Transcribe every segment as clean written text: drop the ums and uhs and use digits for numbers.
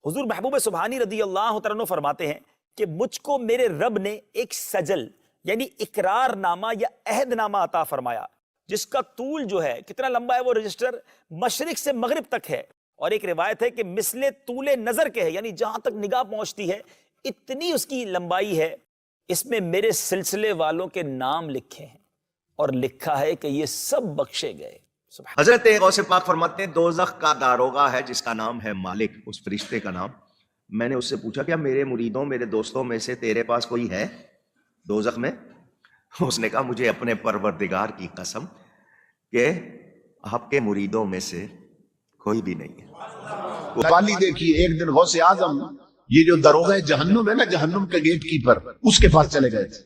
حضور محبوب سبحانی رضی اللہ تعالیٰ عنہ فرماتے ہیں کہ مجھ کو میرے رب نے ایک سجل یعنی اقرار نامہ یا عہد نامہ عطا فرمایا، جس کا طول جو ہے کتنا لمبا ہے، وہ رجسٹر مشرق سے مغرب تک ہے، اور ایک روایت ہے کہ مثل طول نظر کے ہے، یعنی جہاں تک نگاہ پہنچتی ہے اتنی اس کی لمبائی ہے۔ اس میں میرے سلسلے والوں کے نام لکھے ہیں اور لکھا ہے کہ یہ سب بخشے گئے۔ حضرت غوث پاک فرماتے ہیں دوزخ کا داروغہ ہے جس کا نام ہے مالک، اس فرشتے کا نام۔ میں نے اس سے پوچھا کیا میرے مریدوں میرے دوستوں میں سے تیرے پاس کوئی ہے دوزخ میں؟ اس نے کہا مجھے اپنے پروردگار کی قسم کہ آپ کے مریدوں میں سے کوئی بھی نہیں ہے۔ والی دیکھیے ایک دن غوث اعظم یہ جو داروغہ جہنم ہے نا، جہنم کا گیٹ کیپر، اس کے پاس چلے گئے تھے،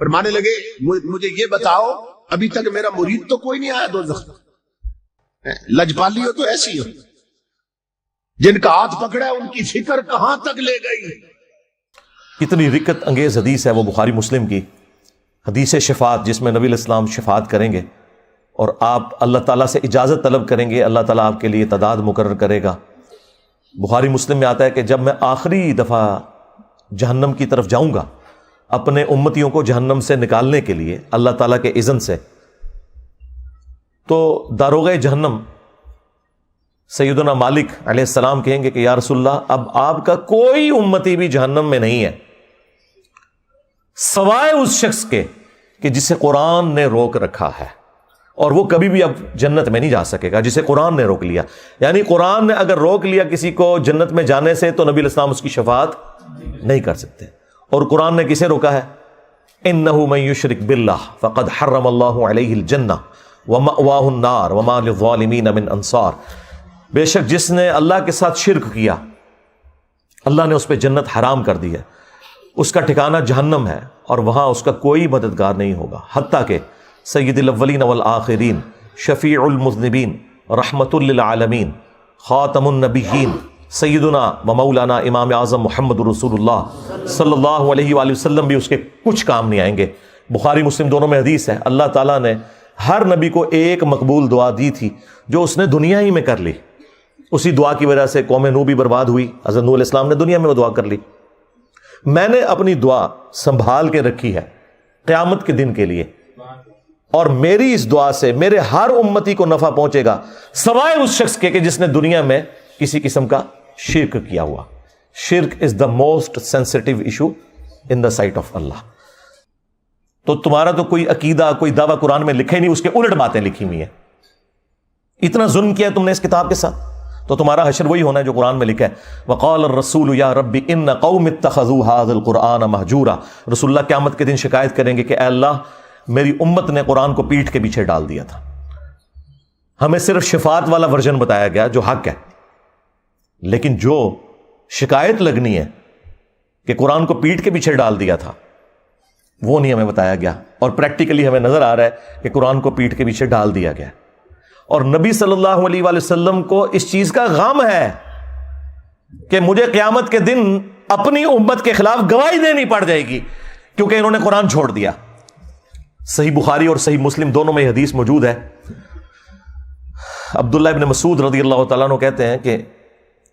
فرمانے لگے مجھے یہ بتاؤ ابھی تک میرا مرید تو کوئی نہیں آیا دوزخ میں۔ لجپالی ہو تو ایسی ہو، جن کا ہاتھ پکڑا ہے ان کی فکر کہاں تک لے گئی۔ کتنی رکت انگیز حدیث ہے وہ بخاری مسلم کی حدیث شفاعت، جس میں نبی علیہ السلام شفاعت کریں گے اور آپ اللہ تعالیٰ سے اجازت طلب کریں گے، اللہ تعالیٰ آپ کے لیے تعداد مقرر کرے گا۔ بخاری مسلم میں آتا ہے کہ جب میں آخری دفعہ جہنم کی طرف جاؤں گا اپنے امتیوں کو جہنم سے نکالنے کے لیے اللہ تعالیٰ کے اذن سے، تو داروغہ جہنم سیدنا مالک علیہ السلام کہیں گے کہ یا رسول اللہ اب آپ کا کوئی امتی بھی جہنم میں نہیں ہے سوائے اس شخص کے کہ جسے قرآن نے روک رکھا ہے، اور وہ کبھی بھی اب جنت میں نہیں جا سکے گا جسے قرآن نے روک لیا۔ یعنی قرآن نے اگر روک لیا کسی کو جنت میں جانے سے تو نبی علیہ السلام اس کی شفاعت نہیں کر سکتے۔ اور قرآن نے کسے روکا ہے؟ اِنَّهُ مَن يُشْرِكْ بِاللَّهِ فَقَدْ حَرَّمَ اللَّهُ عَلَيْهِ الْجَنَّةَ وَمَأْوَاهُ النَّارُ وَمَا لِلظَّالِمِينَ مِنْ أَنصَارٍ، بے شک جس نے اللہ کے ساتھ شرک کیا اللہ نے اس پہ جنت حرام کر دی ہے، اس کا ٹھکانہ جہنم ہے اور وہاں اس کا کوئی مددگار نہیں ہوگا، حتیٰ کہ سید الاولین والآخرین، شفیع المذنبین، رحمت للعالمین، خاتم النبیین، سیدنا و مولانا امام اعظم محمد رسول اللہ صلی اللہ علیہ وآلہ وسلم بھی اس کے کچھ کام نہیں آئیں گے۔ بخاری مسلم دونوں میں حدیث ہے، اللہ تعالیٰ نے ہر نبی کو ایک مقبول دعا دی تھی جو اس نے دنیا ہی میں کر لی، اسی دعا کی وجہ سے قوم نوح بھی برباد ہوئی، حضرت نوح علیہ السلام نے دنیا میں وہ دعا کر لی۔ میں نے اپنی دعا سنبھال کے رکھی ہے قیامت کے دن کے لیے، اور میری اس دعا سے میرے ہر امتی کو نفع پہنچے گا سوائے اس شخص کے کہ جس نے دنیا میں کسی قسم کا شرک کیا ہوا۔ شرک is the most sensitive issue in the sight of اللہ۔ تو تمہارا تو کوئی عقیدہ کوئی دعویٰ قرآن میں لکھا ہی نہیں، اس کے الٹ باتیں لکھی ہوئی ہیں۔ اتنا ظلم کیا تم نے اس کتاب کے ساتھ، تو تمہارا حشر وہی ہونا ہے جو قرآن میں لکھا ہے، وقال الرسول یا رب ان قوم اتخذوا هذا القرآن مہجورا۔ رسول اللہ قیامت کے دن شکایت کریں گے کہ اے اللہ میری امت نے قرآن کو پیٹھ کے پیچھے ڈال دیا تھا، ہمیں صرف شفاعت والا ورژن بتایا گیا جو حق ہے، لیکن جو شکایت لگنی ہے کہ قرآن کو پیٹھ کے پیچھے ڈال دیا تھا وہ نہیں ہمیں بتایا گیا، اور پریکٹیکلی ہمیں نظر آ رہا ہے کہ قرآن کو پیٹھ کے پیچھے ڈال دیا گیا۔ اور نبی صلی اللہ علیہ وآلہ وسلم کو اس چیز کا غم ہے کہ مجھے قیامت کے دن اپنی امت کے خلاف گواہی دینی پڑ جائے گی کیونکہ انہوں نے قرآن چھوڑ دیا۔ صحیح بخاری اور صحیح مسلم دونوں میں یہ حدیث موجود ہے۔ عبداللہ ابن مسعود رضی اللہ تعالیٰ عنہ کہتے ہیں کہ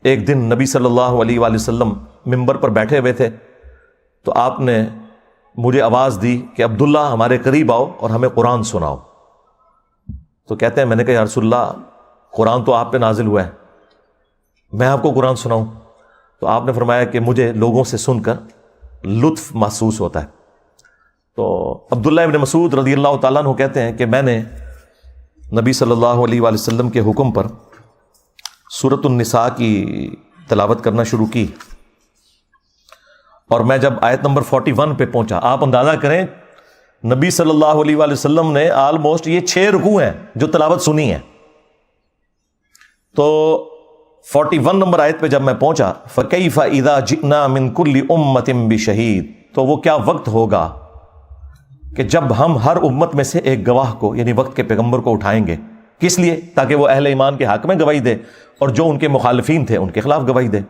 ایک دن نبی صلی اللہ علیہ وآلہ وسلم ممبر پر بیٹھے ہوئے تھے تو آپ نے مجھے آواز دی کہ عبداللہ ہمارے قریب آؤ اور ہمیں قرآن سناؤ۔ تو کہتے ہیں میں نے کہا یا رسول اللہ قرآن تو آپ پہ نازل ہوا ہے، میں آپ کو قرآن سناؤں؟ تو آپ نے فرمایا کہ مجھے لوگوں سے سن کر لطف محسوس ہوتا ہے۔ تو عبداللہ ابن مسعود رضی اللہ تعالیٰ عنہ کہتے ہیں کہ میں نے نبی صلی اللہ علیہ وآلہ وسلم کے حکم پر سورۃ النساء کی تلاوت کرنا شروع کی، اور میں جب آیت نمبر 41 پہ پہنچا، آپ اندازہ کریں نبی صلی اللہ علیہ وآلہ وسلم نے آلموسٹ یہ 6 رکوع ہیں جو تلاوت سنی ہے، تو 41 نمبر آیت پہ جب میں پہنچا فَكَيْفَ إِذَا جِئْنَا مِن كُلِّ أُمَّةٍ بِشَهِيدٍ، تو وہ کیا وقت ہوگا کہ جب ہم ہر امت میں سے ایک گواہ کو یعنی وقت کے پیغمبر کو اٹھائیں گے، کس لیے؟ تاکہ وہ اہل ایمان کے حق میں گواہی دے اور جو ان کے مخالفین تھے ان کے خلاف گواہی دے۔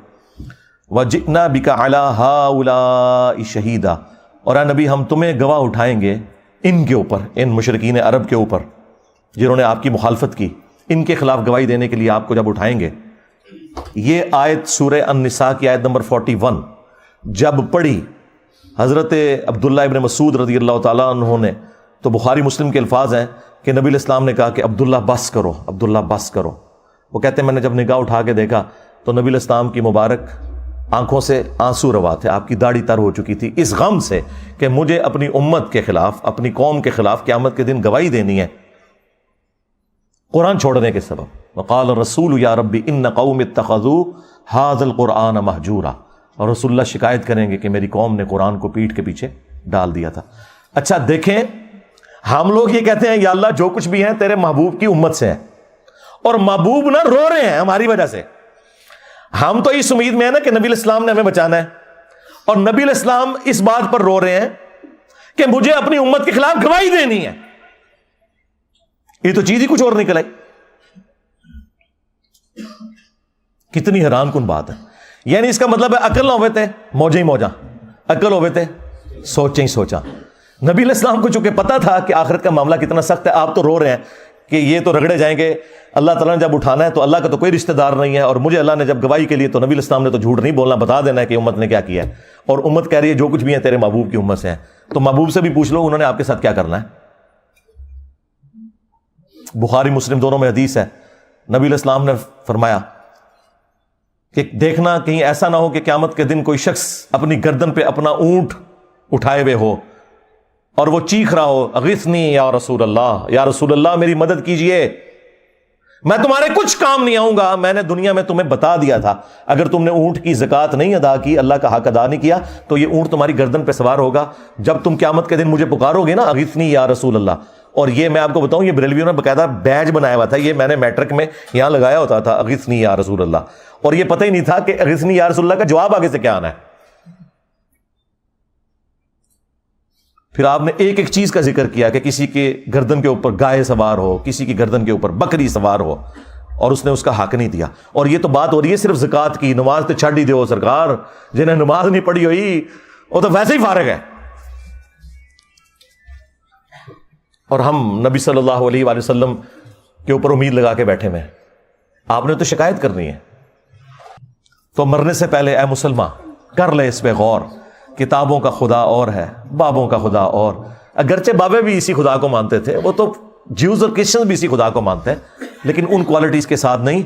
وَجِئْنَا بِكَ عَلَىٰ هَٰؤُلَاءِ شَهِيدًا، اور اے نبی ہم تمہیں گواہ اٹھائیں گے ان کے اوپر، ان مشرکین عرب کے اوپر جنہوں نے آپ کی مخالفت کی، ان کے خلاف گواہی دینے کے لیے آپ کو جب اٹھائیں گے یہ آیت سورہ النساء کی آیت نمبر 41 جب پڑھی حضرت عبداللہ ابن مسعود رضی اللہ تعالیٰ عنہ نے، تو بخاری مسلم کے الفاظ ہیں کہ نبی علیہ السلام نے کہا کہ عبداللہ بس کرو، عبداللہ بس کرو۔ وہ کہتے ہیں میں نے جب نگاہ اٹھا کے دیکھا تو نبی علیہ السلام کی مبارک آنکھوں سے آنسو روا تھے، آپ کی داڑھی تر ہو چکی تھی اس غم سے کہ مجھے اپنی امت کے خلاف، اپنی قوم کے خلاف قیامت کے دن گواہی دینی ہے قرآن چھوڑنے کے سبب۔ وقال الرسول یا ربی ان قوم اتخذوا ھذا القرآن مہجورا، اور رسول اللہ شکایت کریں گے کہ میری قوم نے قرآن کو پیٹھ کے پیچھے ڈال دیا تھا۔ اچھا دیکھیں، ہم لوگ یہ کہتے ہیں یا اللہ جو کچھ بھی ہیں تیرے محبوب کی امت سے ہیں، اور محبوب نہ رو رہے ہیں ہماری وجہ سے۔ ہم تو اس امید میں ہیں نا کہ نبی علیہ السلام نے ہمیں بچانا ہے، اور نبی علیہ السلام اس بات پر رو رہے ہیں کہ مجھے اپنی امت کے خلاف گواہی دینی ہے۔ یہ تو چیز ہی کچھ اور نکل آئی۔ کتنی حیران کن بات ہے۔ یعنی اس کا مطلب ہے عقل نہ ہوئے تھے موجیں ہی موجاں، عقل ہوئے تھے سوچیں ہی سوچاں۔ نبی علیہ السلام کو چونکہ پتا تھا کہ آخرت کا معاملہ کتنا سخت ہے، آپ تو رو رہے ہیں کہ یہ تو رگڑے جائیں گے، اللہ تعالیٰ نے جب اٹھانا ہے تو اللہ کا تو کوئی رشتہ دار نہیں ہے، اور مجھے اللہ نے جب گواہی کے لیے، تو نبی علیہ السلام نے تو جھوٹ نہیں بولنا، بتا دینا ہے کہ امت نے کیا کیا ہے، اور امت کہہ رہی ہے جو کچھ بھی ہے تیرے محبوب کی امت سے ہیں۔ تو محبوب سے بھی پوچھ لو انہوں نے آپ کے ساتھ کیا کرنا ہے۔ بخاری مسلم دونوں میں حدیث ہے، نبی علیہ السلام نے فرمایا کہ دیکھنا کہیں ایسا نہ ہو کہ قیامت کے دن کوئی شخص اپنی گردن پہ اپنا اونٹ اٹھائے ہوئے ہو اور وہ چیخ رہا ہو اغثنی یا رسول اللہ، یا رسول اللہ میری مدد کیجئے، میں تمہارے کچھ کام نہیں آؤں گا، میں نے دنیا میں تمہیں بتا دیا تھا اگر تم نے اونٹ کی زکوٰۃ نہیں ادا کی، اللہ کا حق ادا نہیں کیا، تو یہ اونٹ تمہاری گردن پہ سوار ہوگا جب تم قیامت کے دن مجھے پکارو گے نا اغثنی یا رسول اللہ۔ اور یہ میں آپ کو بتاؤں، یہ بریلویوں نے باقاعدہ بیج بنایا ہوا تھا، یہ میں نے میٹرک میں یہاں لگایا ہوتا تھا اغثنی یا رسول اللہ، اور یہ پتہ ہی نہیں تھا کہ اغثنی یا رسول اللہ کا جواب آگے سے کیا آنا ہے۔ پھر آپ نے ایک ایک چیز کا ذکر کیا کہ کسی کے گردن کے اوپر گائے سوار ہو، کسی کی گردن کے اوپر بکری سوار ہو، اور اس نے اس کا حق نہیں دیا۔ اور یہ تو بات ہو رہی ہے صرف زکوٰۃ کی، نماز تو چھڑ ہی دو سرکار، جنہیں نماز نہیں پڑھی ہوئی وہ تو ویسے ہی فارغ ہے۔ اور ہم نبی صلی اللہ علیہ وآلہ وسلم کے اوپر امید لگا کے بیٹھے ہوئے ہیں، آپ نے تو شکایت کرنی ہے۔ تو مرنے سے پہلے اے مسلمان کر لے اس پہ غور، کتابوں کا خدا اور ہے، بابوں کا خدا اور، اگرچہ بابے بھی اسی خدا کو مانتے تھے، وہ تو جیوز اور کرسچن بھی اسی خدا کو مانتے ہیں، لیکن ان کوالٹیز کے ساتھ نہیں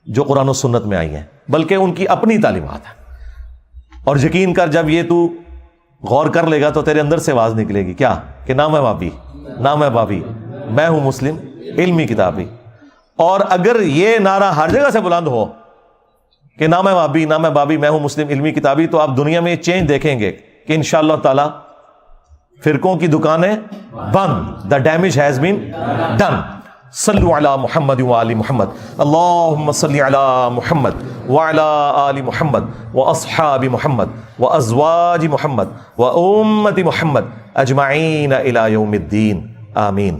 جو قرآن و سنت میں آئی ہیں، بلکہ ان کی اپنی تعلیمات ہیں۔ اور یقین کر جب یہ تو غور کر لے گا تو تیرے اندر سے آواز نکلے گی کیا کہ نام ہے بابی، نام ہے بابی، میں ہوں مسلم علمی کتابی۔ اور اگر یہ نعرہ ہر جگہ سے بلند ہو کہ نام ہے بابی، نام ہے بابی، میں ہوں مسلم علمی کتابی، تو آپ دنیا میں یہ چینج دیکھیں گے کہ انشاءاللہ تعالی فرقوں کی دکانیں بند، the damage has been done. صلو علی محمد وآل محمد، اللہم صلی علی محمد وعلی آل محمد واصحاب محمد وازواج محمد وامت محمد اجمعین الی یوم الدین، آمین۔